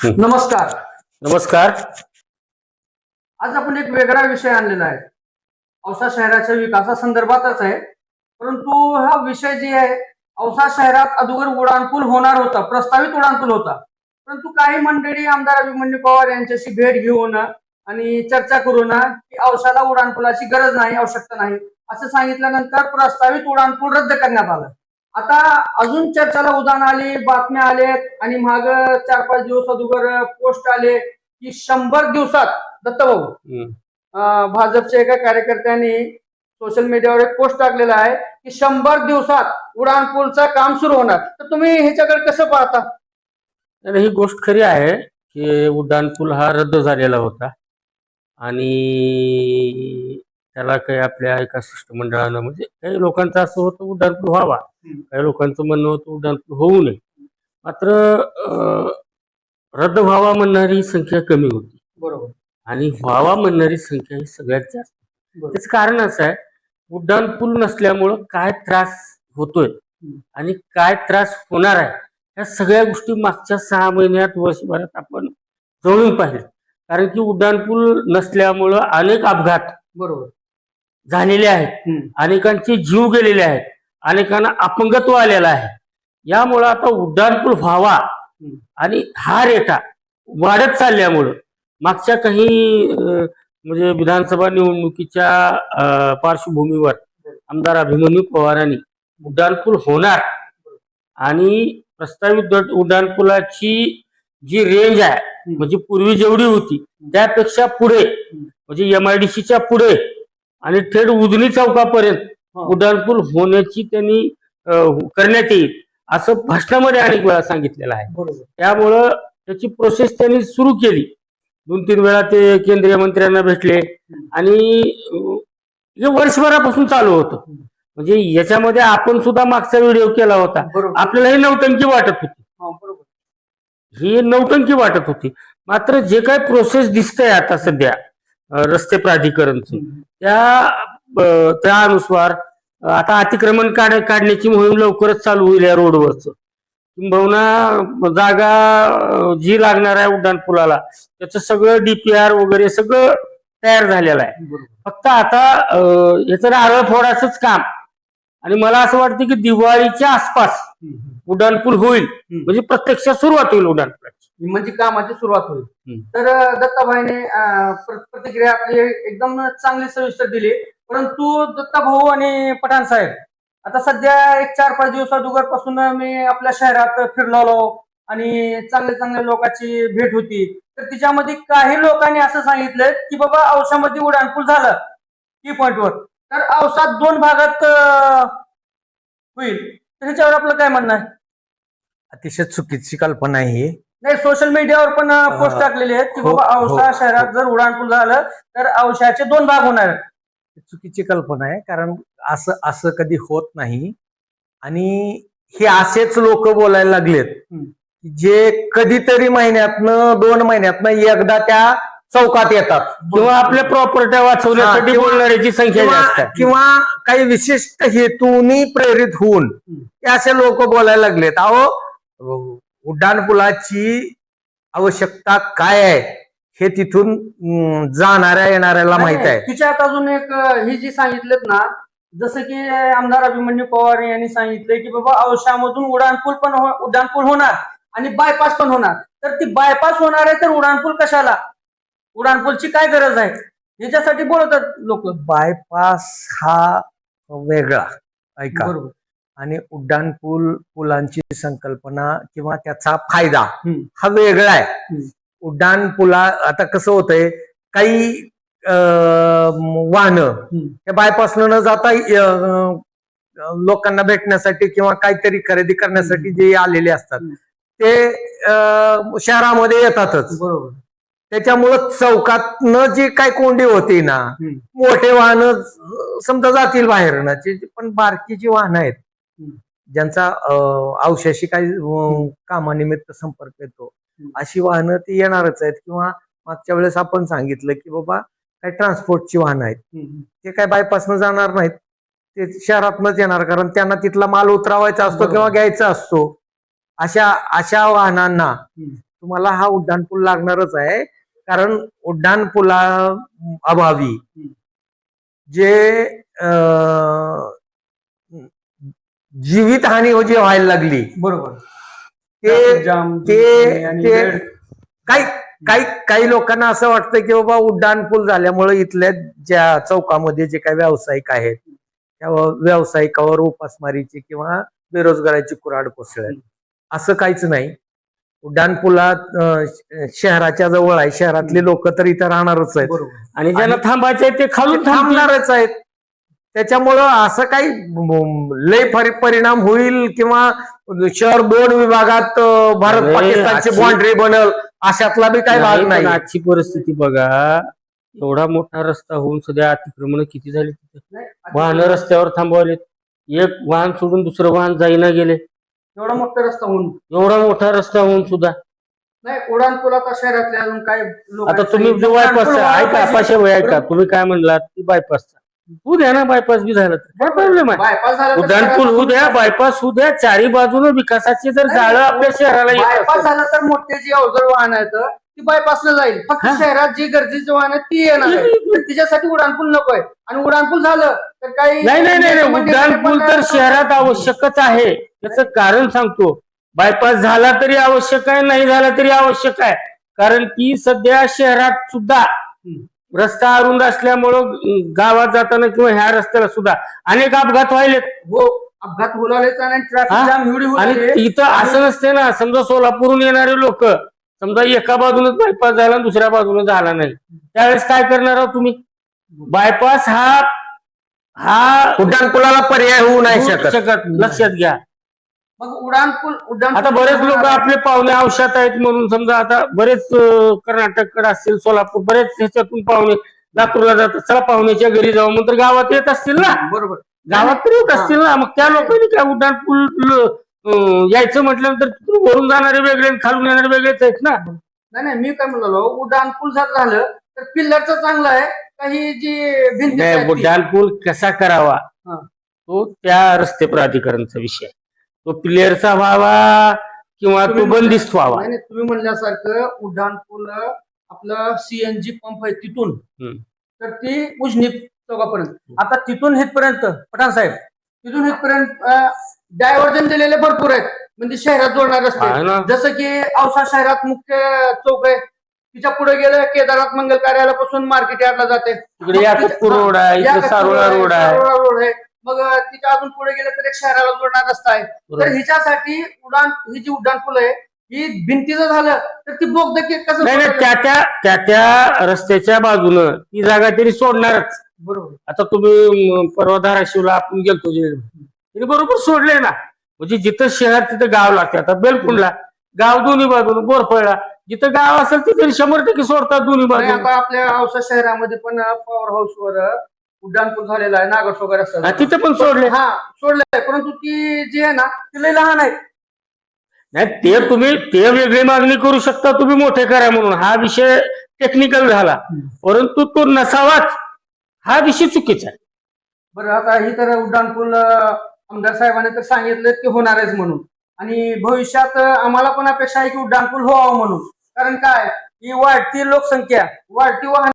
नमस्कार. नमस्कार. आज आपण एक वेगळा विषय आणलेला आहे. औसा शहराच्या विकासासंदर्भातच आहे. परंतु हा विषय जे आहे, औसा शहरात अगोदर उड्डाणपूल होणार होता, प्रस्तावित उड्डाणपूल होता. परंतु काही मंडळी आमदार अभिमन्यू पवार यांच्याशी भेट घेऊन आणि चर्चा करून की औसाला उड्डाणपुलाची गरज नाही, आवश्यकता नाही असं सांगितल्यानंतर प्रस्तावित उड्डाणपूल रद्द करण्यात आलं. आता अजून चर्चेला उधाण आली, बातम्या आलेत आणि माग 4-5 दिवस अगोदर पोस्ट आले की 100 दिवसात दत्तभाऊ भाजपच्या एका कार्यकर्त्यांनी सोशल मीडियावर एक पोस्ट टाकलेला आहे की 100 दिवसात उड्डाणपूलचं काम सुरू होणार. तर तुम्ही ह्याच्याकडे कसं पाहता? तर ही गोष्ट खरी आहे की उड्डाणपूल हा रद्द झालेला होता आणि त्याला काही आपल्या एका शिष्टमंडळानं म्हणजे काही लोकांचं असं होतं उड्डाणपूल व्हावा, काही लोकांचं म्हणणं होतं उड्डाणपूल होऊ नये. मात्र रद्द व्हावा म्हणणारी संख्या कमी होती बरोबर. आणि व्हावा म्हणणारी संख्या ही सगळ्यात जास्त. त्याचं कारण असं आहे, उड्डाणपूल नसल्यामुळं काय त्रास होतोय आणि काय त्रास होणार आहे या सगळ्या गोष्टी मागच्या 6 महिन्यात वर्षभरात आपण जवळून पाहिजे. कारण की उड्डाणपूल नसल्यामुळं अनेक अपघात बरोबर झालेले आहेत, अनेकांचे जीव गेलेले आहेत, अनेकांना अपंगत्व आलेलं आहे. यामुळं आता उड्डाणपूल व्हावा आणि हा रेटा वाढत चालल्यामुळं मागच्या काही म्हणजे विधानसभा निवडणुकीच्या पार्श्वभूमीवर आमदार अभिमन्यू पवारांनी उड्डाणपूल होणार आणि प्रस्तावित उड्डाणपुलाची जी रेंज आहे म्हणजे पूर्वी जेवढी होती त्यापेक्षा पुढे म्हणजे MIDCच्या पुढे आणि थेट उजनी चौकापर्यंत उड्डाणपूल होण्याची त्यांनी करण्यात येईल असं भाषणामध्ये अनेक वेळा सांगितलेलं आहे. त्यामुळं त्याची प्रोसेस त्यांनी सुरू केली. 2-3 वेळा ते केंद्रीय मंत्र्यांना भेटले आणि हे वर्षभरापासून चालू होतं. म्हणजे याच्यामध्ये आपण सुद्धा मागचा व्हिडिओ केला होता. आपल्याला ही नौटंकी वाटत होती, ही नौटंकी वाटत होती. मात्र जे काही प्रोसेस दिसतंय आता सध्या रस्ते प्राधिकरणचं त्या अनुसार आता अतिक्रमण काढण्याची मोहीम लवकरच चालू होईल या रोडवरच. किंबहुना जागा जी लागणार आहे उड्डाणपुलाला त्याचं सगळं DPR वगैरे सगळं तयार झालेलं आहे. फक्त आता याचं नारळ फोडायचंच काम आणि मला असं वाटतं की दिवाळीच्या आसपास उड्डाणपूल होईल म्हणजे प्रत्यक्षात सुरुवात होईल उड्डाणपुलाची, म्हणजे कामाची सुरुवात होईल. तर दत्ताभाईने प्रतिक्रिया आपली एकदम चांगली सविस्तर दिली. परंतु दत्ताभाऊ आणि पठाण साहेब आता सध्या एक 4-5 दिवस अगोदर पासून मी आपल्या शहरात फिरलो आणि चांगल्या लोकांची भेट होती. तर तिच्यामध्ये काही लोकांनी असं सांगितलं की बाबा औसामध्ये उड्डाणपूल झालं की पॉइंटवर, तर औसात 2 भागात होईल. तर ह्याच्यावर आपलं काय म्हणणं आहे? अतिशय चुकीची कल्पना आहे ही. नाही, सोशल मीडियावर पण पोस्ट टाकलेले आहेत की बाबा औसा शहरात जर उड्डाणपूल झालं तर औसाचे 2 भाग होणार. चुकीची कल्पना आहे, कारण असं कधी होत नाही. आणि हे असेच लोक बोलायला लागलेत जे कधीतरी महिन्यातनं 2 महिन्यातनं एकदा त्या चौकात येतात किंवा आपल्या प्रॉपर्ट्या वाचवण्यासाठी बोलणाऱ्याची संख्या जास्त आहे किंवा काही विशिष्ट हेतूनी प्रेरित होऊन हे असे लोक बोलायला लागलेत. अहो, उड्डाणपुलाची आवश्यकता काय आहे हे तिथून जाणाऱ्या येणाऱ्याला माहित आहे. तिच्यात अजून एक ही जी सांगितलेत ना, जसं की आमदार अभिमन्यू पवार यांनी सांगितलंय की बाबा औशामधून उड्डाणपूल होणार आणि बायपास पण होणार. तर ती बायपास होणार आहे तर उड्डाणपूल कशाला? उड्डाणपूलची काय गरज आहे याच्यासाठी बोलतात लोक. बायपास हा वेगळा ऐका, बरोबर. आणि पुलांची संकल्पना किंवा त्याचा फायदा हा वेगळा आहे. उड्डाणपुला आता कसं होतंय, काही वाहनं त्या बायपासनं न जाता लोकांना भेटण्यासाठी किंवा काहीतरी खरेदी करण्यासाठी जे आलेले असतात ते शहरामध्ये येतातच. बरोबर. त्याच्यामुळं चौकातनं जी काही कोंडी होती ना, मोठे वाहनं समजा जातील बाहेरनं, पण बारकी जी वाहनं आहेत ज्यांचा औषधाशी काही कामानिमित्त संपर्क येतो अशी वाहनं ती येणारच आहेत. किंवा मागच्या वेळेस आपण सांगितलं की बाबा काही ट्रान्सपोर्टची वाहनं आहेत ते काय बायपासनं जाणार नाहीत, ते शहरातनच येणार, कारण त्यांना तिथला माल उतरवायचा असतो किंवा घ्यायचा असतो. अशा वाहनांना तुम्हाला हा उड्डाणपूल लागणारच आहे. कारण उड्डाणपुला अभावी जे जीवितहानी जी व्हायला लागली बरोबर. ते जाम ते आणि ते वेळ. काही काही काही लोकांना असं वाटतं की बाबा उड्डाणपूल झाल्यामुळे इथल्या ज्या चौकामध्ये जे काही व्यावसायिक आहेत त्या व्यावसायिकावर उपासमारीची किंवा बेरोजगाराची कुऱ्हाड कोसळेल, असं काहीच नाही. उड्डाणपुलात शहराच्या जवळ आहे, शहरातले लोक तर इथं राहणारच आहेत बरोबर. आणि ज्यांना थांबायचंय ते खालून थांबणार. थांबणारच आहेत. त्याच्यामुळं असं काही लय परिणाम होईल किंवा शहर 2 विभागात भारत नाही, पाकिस्तानची आजची- बाँड्री बनल अशातला बी काही भाग पण नाही. आजची परिस्थिती बघा, एवढा मोठा रस्ता होऊन सध्या अतिक्रमण किती झाली तिथे. नाही, वाहन रस्त्यावर थांबवले, एक वाहन सोडून दुसरं वाहन जाईना गेले. एवढा मोठा रस्ता होऊन एवढा मोठा रस्ता होऊन सुद्धा. नाही, उड्डाणपूल आता शहरातले अजून काय लोक आता तुम्ही बायपासचा ऐका, अपाशे वय ऐका, तुम्ही काय म्हणलात की बायपासचा होऊ द्या ना, बायपास बी झालं तर काय प्रॉब्लेम आहे. बायपास झाला तर उड्डाणपूल होऊ द्या, बायपास होऊ द्या, चारी बाजूने विकासाचे जर जाळं आपल्या शहराला येत बायपास असेल, झालं तर मोठे जी अवजड वाहन आहेत ती बायपासला जाईल. फक्त हा. शहरात जी गरजेची वाहन आहेत ती येणार आहे. तर तिच्यासाठी उड्डाणपूल नकोय. आणि उड्डाणपूल झालं तर काही नाही नाही नाही नाही, उड्डाणपूल तर शहरात आवश्यकच आहे. त्याचं कारण सांगतो, बायपास झाला तरी आवश्यक आहे, नाही झाला तरी आवश्यक आहे. कारण की सध्या शहरात सुद्धा रस्ता अरुंद असल्यामुळं गावात जाताना किंवा ह्या रस्त्याला सुद्धा अनेक अपघात व्हायलेत. हो, अपघात होलालेच आणि हा? ट्रॅफिक जाम एवढी आणि होते. इथं असं नसते ना, समजा सोलापूरहून येणारे लोक समजा एका बाजूनच बायपास झाला आणि दुसऱ्या बाजूने झाला नाही, त्यावेळेस काय करणार आहोत तुम्ही? बायपास हा उड्डाणपुलाला पर्याय होऊ नाही होऊ शकत, लक्षात घ्या. मग उड्डाणपूल आता बरेच लोक आपले पाहुणे औषध आहेत म्हणून समजा आता बरेच कर्नाटककडे असतील, सोलापूर, बरेच ह्याच्यातून पाहुणे लातूरला जातात, चला पाहुण्याच्या घरी जाऊ म्हणून तर गावात येत असतील ना, बरोबर. गावात तर येत असतील ना. मग त्या लोकांनी काय उड्डाणपूल यायचं म्हटल्यानंतर तिथून वरून जाणारे वेगळे आणि खालून येणारे वेगळेच आहेत ना. नाही नाही, मी काय म्हणालो, उड्डाणपूल जर झालं तर पिल्लरचं चांगलं आहे का ही जी भिंती आहेत ती? उड्डाणपूल कसा करावा हा. तो त्या रस्ते प्राधिकरणचा विषय. तो प्लेअरचा व्हावा किंवा तो बंदिस्त व्हावा. नाही नाही, तुम्ही म्हणल्यासारखं उड्डाणपूल आपलं सीएनजी पंप आहे तिथून तर ती उजनी चौकापर्यंत. आता तिथून हितपर्यंत पठाण साहेब, तिथून हितपर्यंत डायव्हर्जन दिलेले भरपूर आहेत. म्हणजे शहरात जोडणार आहे ना. रस्ते, जसं की औसा शहरात मुख्य चौक आहे, तिच्या पुढे गेलं केदारनाथ मंगल कार्यालयापासून मार्केट यार्डला जाते. इकडे याकतपूर रोड आहे, इकडे सारोळा रोड आहे. रोड आहे. मग तिच्या अजून पुढे गेलं तर एक शहराला जोडणार रस्ता आहे. तर हिच्यासाठी ही जी उड्डाणपूल आहे ही भिंतीचं झालं तर ती बोगदा कसं नाही नाही, त्या त्या रस्त्याच्या बाजूनं ती जागा तरी सोडणारच. बरोबर. आता तुम्ही परवा धाराशिवला आपण गेलतो तिने बरोबर सोडले ना. म्हणजे जिथं शहर तिथं गाव लागते. आता बेलकुंडला गाव दोन्ही बाजून, बोरफळला जिथं गाव असेल तिथे 100% सोडतात दोन्ही नाही, बाजू. आता आपल्या औसा शहरामध्ये पण पॉवर हाऊस वर उड्डाणपूल झालेला आहे, नागस वगैरे असतात. तिथे पण सोडले. हा, सोडलंय, परंतु ती जी आहे ना ती लई लहान आहे. नाही, ते वेगळी मागणी करू शकता तुम्ही, मोठे करा म्हणून. हा विषय टेक्निकल झाला, परंतु तो नसावाच हा विषय चुकीचा आहे. बरं, आता ही तर उड्डाणपूल आमदार साहेबांनी तर सांगितलं की होणार आहेच म्हणून. आणि भविष्यात आम्हाला पण अपेक्षा आहे की उड्डाणपूल व्हावं म्हणून. कारण काय, ही वाढती लोकसंख्या, वाढती वाहन